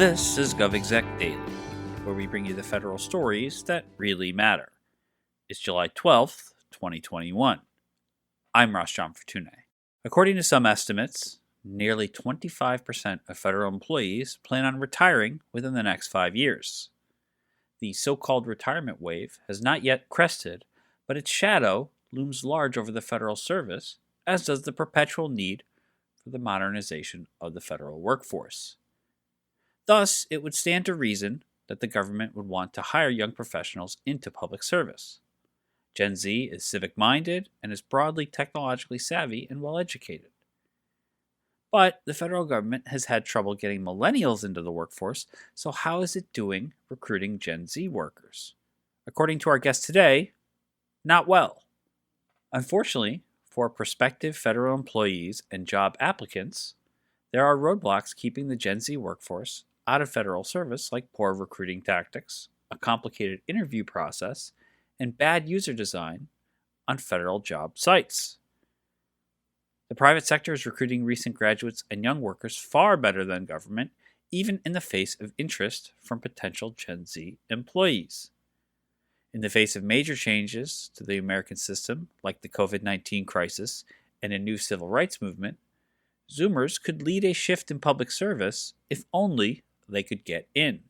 This is GovExec Daily, where we bring you the federal stories that really matter. It's July 12th, 2021. I'm Ross John Fortune. According to some estimates, nearly 25% of federal employees plan on retiring within the next 5 years. The so-called retirement wave has not yet crested, but its shadow looms large over the federal service, as does the perpetual need for the modernization of the federal workforce. Thus, it would stand to reason that the government would want to hire young professionals into public service. Gen Z is civic-minded and is broadly technologically savvy and well-educated. But the federal government has had trouble getting millennials into the workforce, so how is it doing recruiting Gen Z workers? According to our guest today, not well. Unfortunately, for prospective federal employees and job applicants, there are roadblocks keeping the Gen Z workforce out of federal service, like poor recruiting tactics, a complicated interview process, and bad user design on federal job sites. The private sector is recruiting recent graduates and young workers far better than government, even in the face of interest from potential Gen Z employees. In the face of major changes to the American system, like the COVID-19 crisis and a new civil rights movement, Zoomers could lead a shift in public service if only they could get in.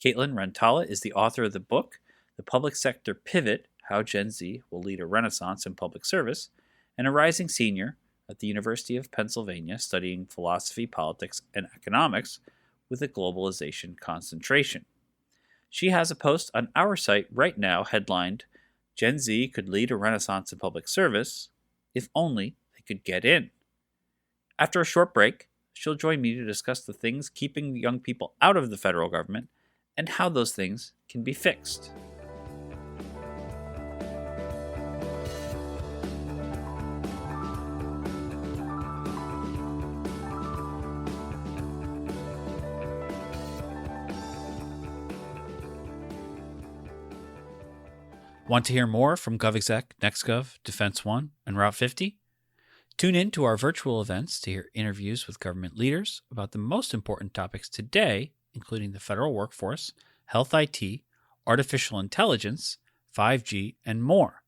Kaitlyn Rentala is the author of the book, The Public Sector Pivot, How Gen Z Will Lead a Renaissance in Public Service, and a rising senior at the University of Pennsylvania studying philosophy, politics, and economics with a globalization concentration. She has a post on our site right now headlined, Gen Z Could Lead a Renaissance in Public Service if only they could get in. After a short break, she'll join me to discuss the things keeping young people out of the federal government and how those things can be fixed. Want to hear more from GovExec, NextGov, Defense One, and Route 50? Tune in to our virtual events to hear interviews with government leaders about the most important topics today, including the federal workforce, health IT, artificial intelligence, 5G, and more.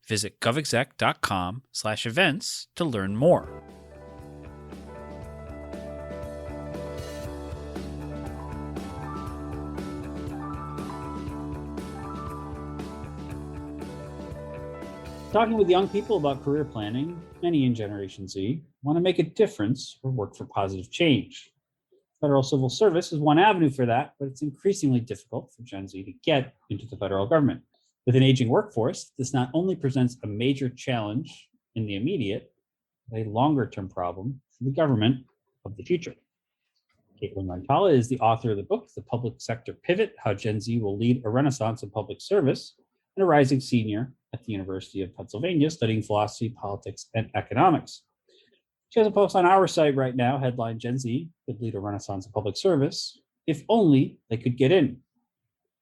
Visit govexec.com/events to learn more. Talking with young people about career planning, many in Generation Z want to make a difference or work for positive change. Federal civil service is one avenue for that, but it's increasingly difficult for Gen Z to get into the federal government. With an aging workforce, this not only presents a major challenge in the immediate, but a longer-term problem for the government of the future. Kaitlyn Rentala is the author of the book, The Public Sector Pivot, How Gen Z Will Lead a Renaissance in Public Service, and a rising senior at the University of Pennsylvania studying philosophy, politics, and economics. She has a post on our site right now, headlined Gen Z Could Lead a Renaissance in Public Service, if only they could get in.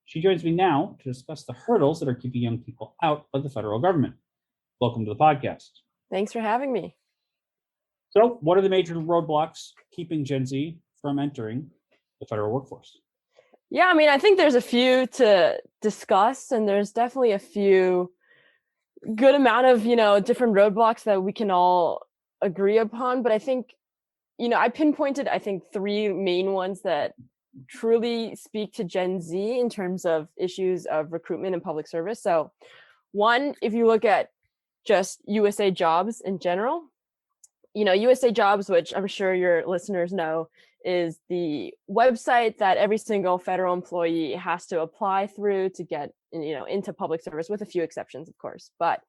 She joins me now to discuss the hurdles that are keeping young people out of the federal government. Welcome to the podcast. Thanks for having me. So, what are the major roadblocks keeping Gen Z from entering the federal workforce? Yeah, I think there's a few to discuss, and there's definitely a few good amount of, different roadblocks that we can all agree upon. But I think, I pinpointed, three main ones that truly speak to Gen Z in terms of issues of recruitment and public service. So one, if you look at just USA Jobs in general, USA Jobs, which I'm sure your listeners know, is the website that every single federal employee has to apply through to get, into public service, with a few exceptions, of course. But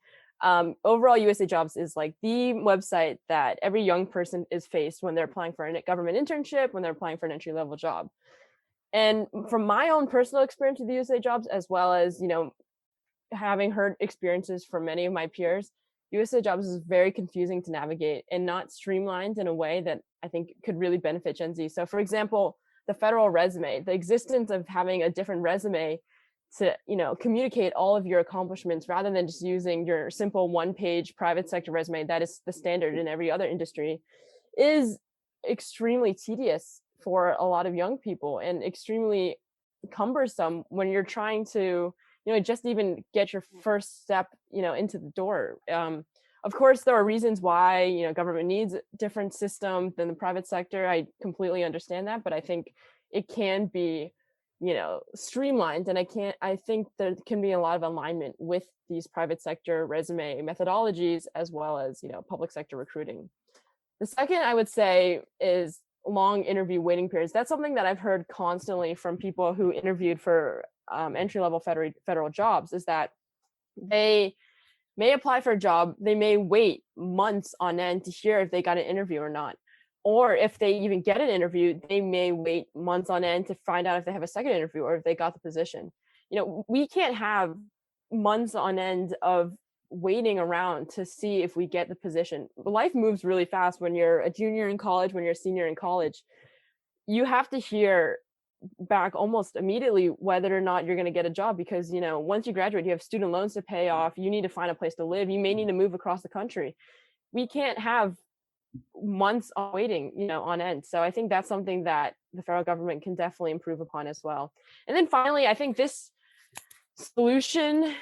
overall, USA Jobs is like the website that every young person is faced when they're applying for a government internship, when they're applying for an entry-level job. And from my own personal experience with USA Jobs, as well as, having heard experiences from many of my peers, USA Jobs is very confusing to navigate and not streamlined in a way that I think could really benefit Gen Z. So for example, the federal resume, the existence of having a different resume to, communicate all of your accomplishments rather than just using your simple one-page private sector resume that is the standard in every other industry, is extremely tedious for a lot of young people and extremely cumbersome when you're trying to, just even get your first step, into the door. Of course, there are reasons why, government needs a different system than the private sector. I completely understand that, but I think it can be, streamlined. And I think there can be a lot of alignment with these private sector resume methodologies as well as, public sector recruiting. The second I would say is long interview waiting periods. That's something that I've heard constantly from people who interviewed for entry level federal jobs, is that they may apply for a job, they may wait months on end to hear if they got an interview or not. Or if they even get an interview, they may wait months on end to find out if they have a second interview or if they got the position. We can't have months on end of waiting around to see if we get the position. Life moves really fast when you're a junior in college, when you're a senior in college. You have to hear back almost immediately whether or not you're going to get a job, because once you graduate, you have student loans to pay off, you need to find a place to live, you may need to move across the country. We can't have months on waiting, on end. So I think that's something that the federal government can definitely improve upon as well. And then finally, I think this solution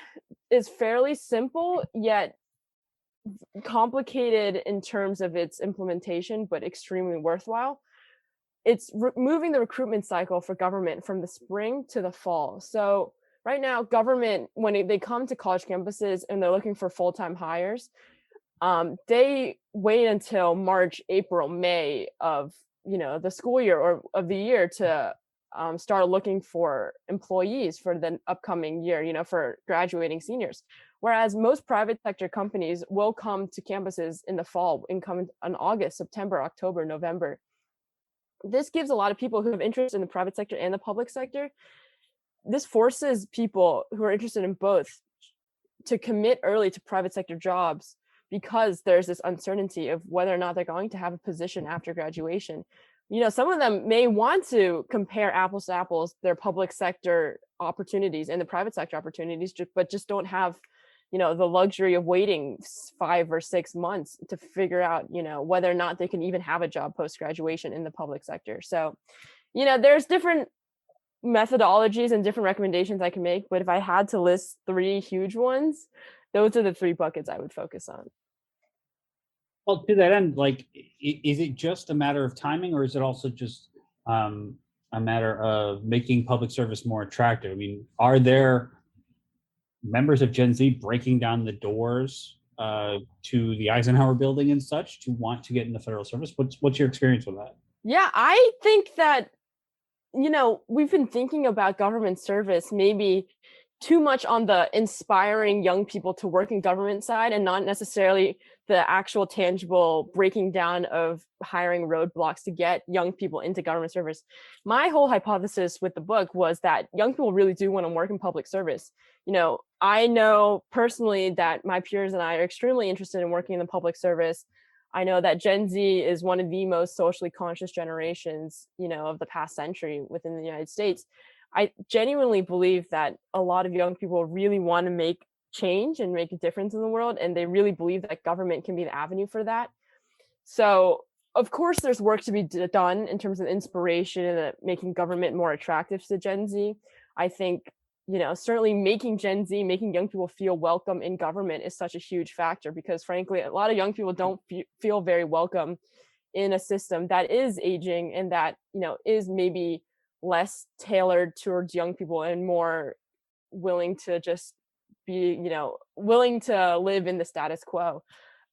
is fairly simple yet complicated in terms of its implementation, but extremely worthwhile. It's moving the recruitment cycle for government from the spring to the fall. So right now, government, when they come to college campuses and they're looking for full-time hires, they wait until March, April, May of the school year or of the year to start looking for employees for the upcoming year, for graduating seniors. Whereas most private sector companies will come to campuses in the fall and come in August, September, October, November. This gives a lot of people who have interest in the private sector and the public sector. This forces people who are interested in both to commit early to private sector jobs, because there's this uncertainty of whether or not they're going to have a position after graduation. Some of them may want to compare apples to apples, their public sector opportunities and the private sector opportunities, but just don't have, the luxury of waiting 5 or 6 months to figure out, whether or not they can even have a job post-graduation in the public sector. So, there's different methodologies and different recommendations I can make, but if I had to list 3 huge ones, those are the 3 buckets I would focus on. Well, to that end, is it just a matter of timing, or is it also just a matter of making public service more attractive? I mean, are there members of Gen Z breaking down the doors to the Eisenhower building and such to want to get into federal service? What's your experience with that? Yeah, I think that, we've been thinking about government service maybe too much on the inspiring young people to work in government side, and not necessarily the actual tangible breaking down of hiring roadblocks to get young people into government service. My whole hypothesis with the book was that young people really do want to work in public service. I know personally that my peers and I are extremely interested in working in the public service. I know that Gen Z is one of the most socially conscious generations, of the past century within the United States. I genuinely believe that a lot of young people really want to make change and make a difference in the world, and they really believe that government can be the avenue for that. So, of course, there's work to be done in terms of inspiration and making government more attractive to Gen Z. I think, certainly making young people feel welcome in government is such a huge factor, because frankly, a lot of young people don't feel very welcome in a system that is aging and that, is maybe less tailored towards young people and more willing to just be, willing to live in the status quo.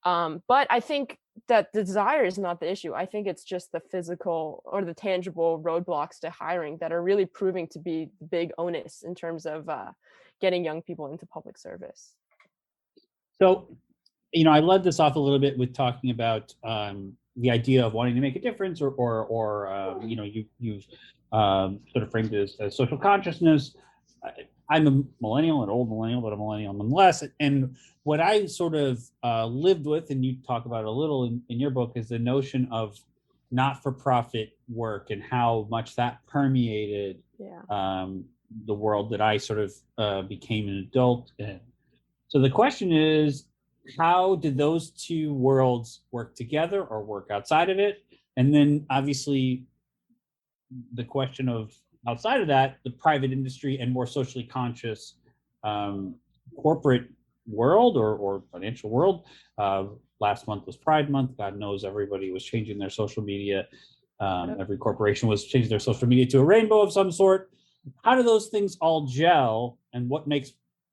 But I think that the desire is not the issue. I think it's just the physical or the tangible roadblocks to hiring that are really proving to be the big onus in terms of getting young people into public service. So, I led this off a little bit with talking about the idea of wanting to make a difference, or you've sort of framed it as social consciousness. I'm a millennial, an old millennial, but a millennial nonetheless. And what I sort of lived with, and you talk about it a little in your book, is the notion of not-for-profit work and how much that permeated the world that I sort of became an adult in. So the question is, how did those 2 worlds work together or work outside of it? And then obviously, the question of outside of that, the private industry and more socially conscious corporate world or financial world. Last month was Pride Month. God knows everybody was changing their social media. Every corporation was changing their social media to a rainbow of some sort. How do those things all gel, and what makes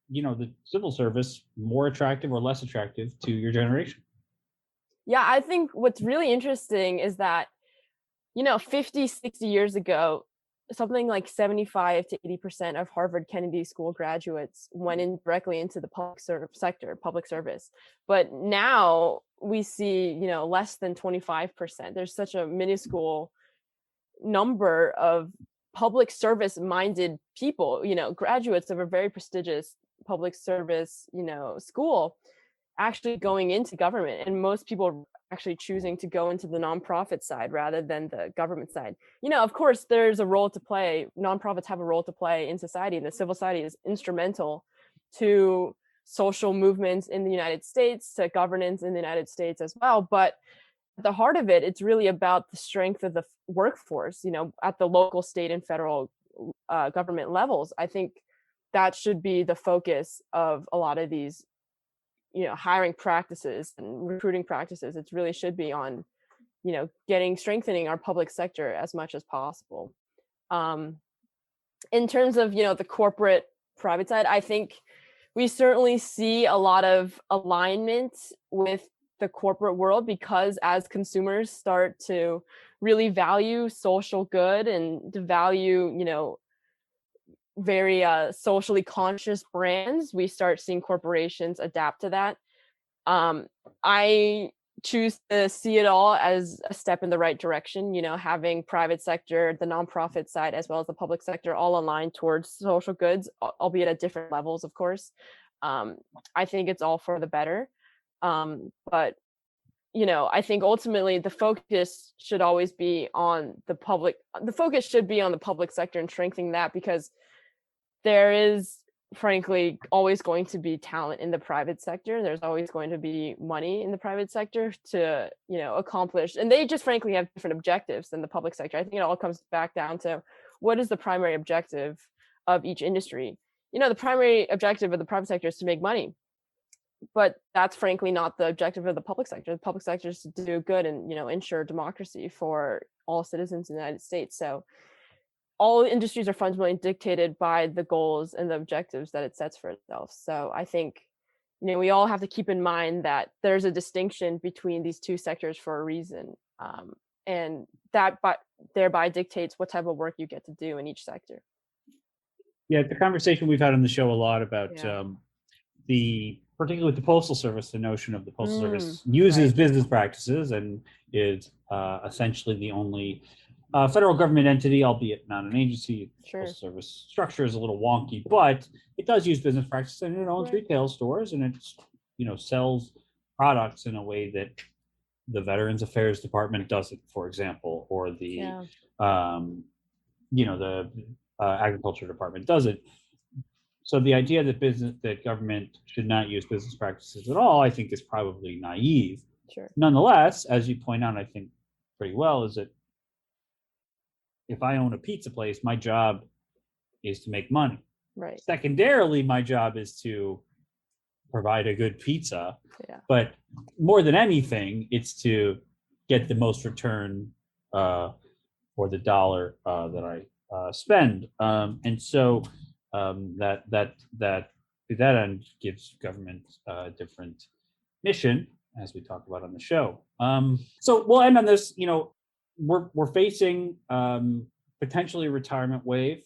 the civil service more attractive or less attractive to your generation? Yeah, I think what's really interesting is that 50, 60 years ago, something like 75 to 80% of Harvard Kennedy School graduates went in directly into the public service. But now we see, less than 25%. There's such a minuscule number of public service minded people, graduates of a very prestigious public service, school actually going into government, and most people are actually choosing to go into the nonprofit side rather than the government side. Of course there's a role to play. Nonprofits have a role to play in society, and the civil society is instrumental to social movements in the United States, to governance in the United States as well. But at the heart of it, it's really about the strength of the workforce, at the local, state, and federal government levels. I think that should be the focus of a lot of these hiring practices and recruiting practices. It really should be on strengthening our public sector as much as possible. In terms of the corporate private side, I think we certainly see a lot of alignment with the corporate world, because as consumers start to really value social good and to value very socially conscious brands, we start seeing corporations adapt to that. I choose to see it all as a step in the right direction, having private sector, the nonprofit side, as well as the public sector all aligned towards social goods, albeit at different levels, of course. I think it's all for the better. But I think ultimately the focus should always be on the public sector and strengthening that, because there is frankly always going to be talent in the private sector. There's always going to be money in the private sector to accomplish, and they just frankly have different objectives than the public sector. I think it all comes back down to what is the primary objective of each industry. The primary objective of the private sector is to make money, but that's frankly not the objective of the public sector. The public sector is to do good and ensure democracy for all citizens in the United States. So all industries are fundamentally dictated by the goals and the objectives that it sets for itself. So I think, we all have to keep in mind that there's a distinction between these two sectors for a reason. And that thereby dictates what type of work you get to do in each sector. Yeah, the conversation we've had on the show a lot about particularly with the Postal Service, the notion of the Postal Service uses business practices and is essentially the only federal government entity, albeit not an agency. Sure. Postal Service structure is a little wonky, but it does use business practices, and it owns retail stores, and it sells products in a way that the Veterans Affairs Department doesn't, for example, or the Agriculture Department doesn't. So the idea that government should not use business practices at all, I think, is probably naive. Sure. Nonetheless, as you point out, I think pretty well, is that if I own a pizza place, my job is to make money. Right. Secondarily, my job is to provide a good pizza. Yeah. But more than anything, it's to get the most return for the dollar that I spend. And so that to that end gives government a different mission, as we talk about on the show. So we'll end on this. We're facing potentially a retirement wave,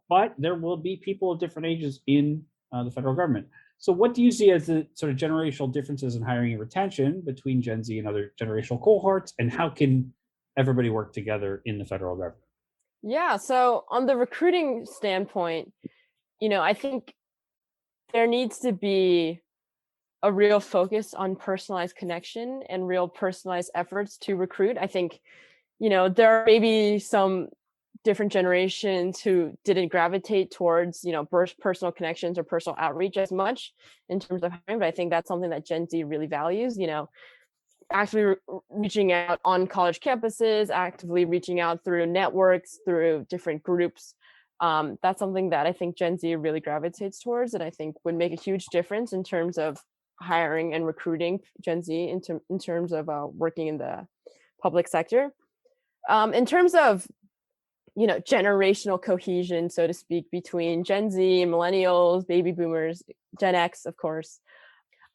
but there will be people of different ages in the federal government. So what do you see as the sort of generational differences in hiring and retention between Gen Z and other generational cohorts, and how can everybody work together in the federal government? Yeah, so on the recruiting standpoint, I think there needs to be a real focus on personalized connection and real personalized efforts to recruit. I think, there are maybe some different generations who didn't gravitate towards, personal connections or personal outreach as much in terms of hiring, but I think that's something that Gen Z really values. actively reaching out on college campuses, actively reaching out through networks, through different groups. That's something that I think Gen Z really gravitates towards, and I think would make a huge difference in terms of hiring and recruiting Gen Z in terms of working in the public sector. In terms of generational cohesion, so to speak, between Gen Z, millennials, baby boomers, Gen X, of course.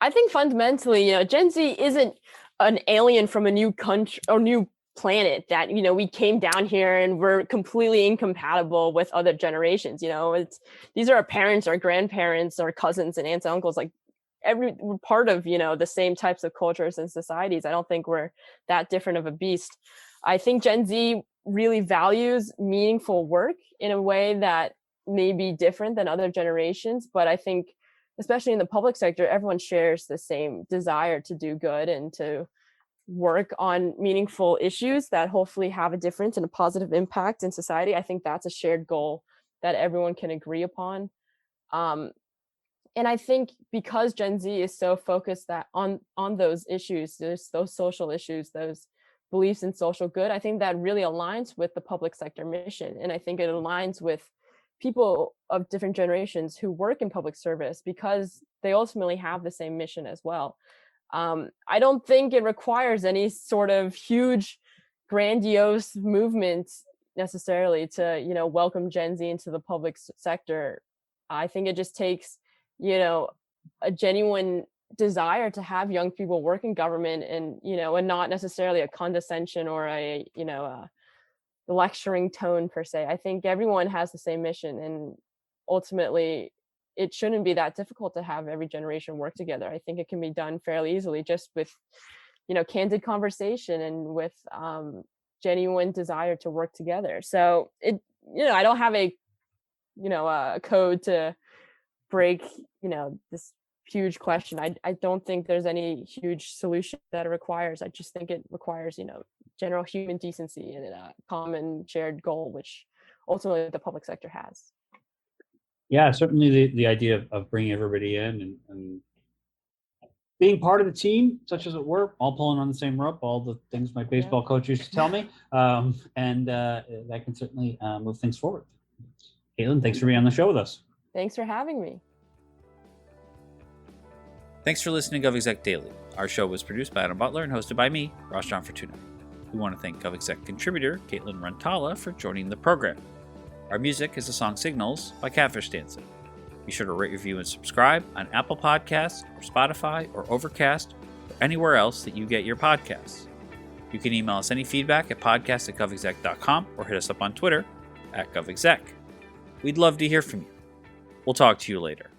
I think fundamentally, Gen Z isn't an alien from a new country or new planet that, we came down here and we're completely incompatible with other generations. These are our parents, our grandparents, our cousins and aunts and uncles, like we're part of, the same types of cultures and societies. I don't think we're that different of a beast. I think Gen Z really values meaningful work in a way that may be different than other generations. But I think, especially in the public sector, everyone shares the same desire to do good and to work on meaningful issues that hopefully have a difference and a positive impact in society. I think that's a shared goal that everyone can agree upon. And I think because Gen Z is so focused on those issues, those social issues, those beliefs in social good, I think that really aligns with the public sector mission. And I think it aligns with people of different generations who work in public service because they ultimately have the same mission as well. I don't think it requires any sort of huge, grandiose movement necessarily to, welcome Gen Z into the public sector. I think it just takes, a genuine desire to have young people work in government and, and not necessarily a condescension or a lecturing tone per se. I think everyone has the same mission, and ultimately it shouldn't be that difficult to have every generation work together. I think it can be done fairly easily just with, candid conversation and with genuine desire to work together. So I don't have a code to break, this huge question. I don't think there's any huge solution that it requires. I just think it requires, general human decency and a common shared goal, which ultimately the public sector has. Yeah, certainly the idea of bringing everybody in and being part of the team, such as it were, all pulling on the same rope, all the things my baseball coach used to tell me, and that can certainly move things forward. Kaitlyn, thanks for being on the show with us. Thanks for having me. Thanks for listening to GovExec Daily. Our show was produced by Adam Butler and hosted by me, Ross John Fortuna. We want to thank GovExec contributor Kaitlyn Rentala for joining the program. Our music is the song Signals by Catfish Dancing. Be sure to rate, review, and subscribe on Apple Podcasts or Spotify or Overcast or anywhere else that you get your podcasts. You can email us any feedback at podcast@govexec.com or hit us up on Twitter @govexec. We'd love to hear from you. We'll talk to you later.